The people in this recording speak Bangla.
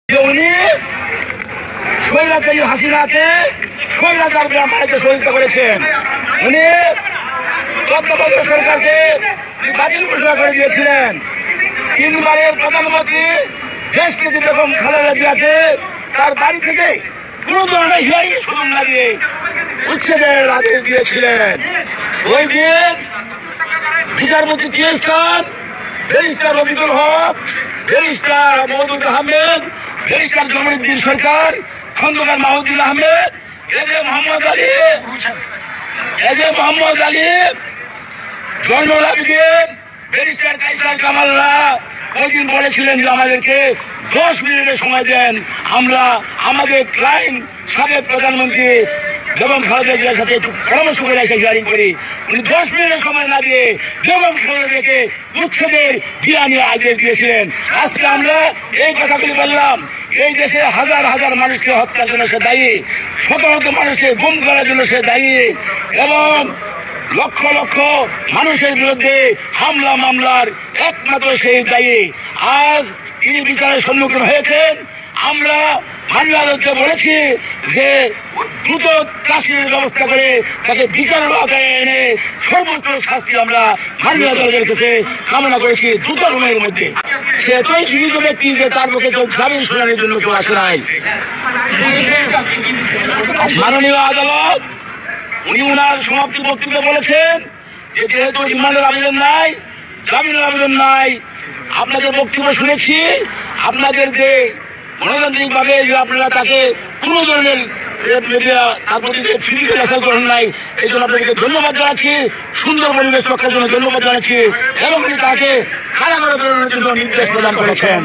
উনি স্বৈরাচারী হাসিনাকে স্বৈরাচার বানাইতে সহযোগিতা করেছেন। উনি তত্ত্বাবধায়ক সরকারকে বাতিল ঘোষণা করে দিয়েছিলেন। তিনবারের প্রধানমন্ত্রী দেশনেত্রী বেগম খালেদা জিয়াকে তার বাড়ি থেকে কোন ধরনের হিয়ারিং সুযোগ না দিয়ে উচ্ছেদের আদেশ দিয়েছিলেন। ওই দিন বিচারপতি তিস্তান, ব্যারিস্টার রফিকুল হক, ব্যারিস্টার মওদুদ আহমেদ, ব্যারিস্টার জমিরুদ্দিন সরকার, খন্দকার মাহমুদুল আহমেদ, এজে মোহাম্মদ আলী, জয়নুল আবেদিন, ব্যারিস্টার কাইসার কামালরা ওই দিন বলেছিলেন যে আমাদেরকে 10 মিনিটের সময় দেন, আমরা আমাদের ক্লায়েন্ট সাবেক প্রধানমন্ত্রী বেগম খালেদা জিয়ার সাথে একটু পরামর্শ করে এসে হিয়ারিং করি। উনি 10 মিনিটের সময় না দিয়ে বেগম খালেদা জিয়াকে উচ্ছেদের বিয়ানি আদেশ দিয়েছিলেন। আজকে আমরা এই কথাগুলি বললাম, এই দেশে হাজার হাজার মানুষকে হত্যার জন্য সে দায়ী, শত শত মানুষকে গুম করার জন্য সে দায়ী, এবং লক্ষ লক্ষ মানুষের বিরুদ্ধে হামলা মামলার একমাত্র সেই দায়ী। আজ তিনি বিচারের সম্মুখীন হয়েছেন। আমরা মামলা আদালতকে বলেছি যে দ্রুত কাশির ব্যবস্থা করে তাকে বিচারের আওতায় এনে সর্বোচ্চ শাস্তি আমরা মামলা আদালতের কাছে কামনা করেছি দ্রুত সময়ের মধ্যে। সে এতই জীবিত ব্যক্তি যে তার পক্ষে কেউ জামিন শুনানির জন্য কেউ আসে নাই। মাননীয় আদালত উনি উনার সমাপ্তি বক্তব্যে বলেছেন যে যেহেতু রিমান্ডের আবেদন নাই, জামিনের আবেদন নাই, আপনাদের বক্তব্য শুনেছি, আপনাদের যে গণতান্ত্রিক ভাবে যে আপনারা তাকে কোনো ধরনের তার প্রতি ফিজিক্যাল অ্যাসাল্ট করেন নাই, এই জন্য আপনাদেরকে ধন্যবাদ জানাচ্ছি, সুন্দর পরিবেশ রক্ষার জন্য ধন্যবাদ জানাচ্ছি, এবং তিনি তাকে কারাগারে প্রেরণের জন্য নির্দেশ প্রদান করেছেন।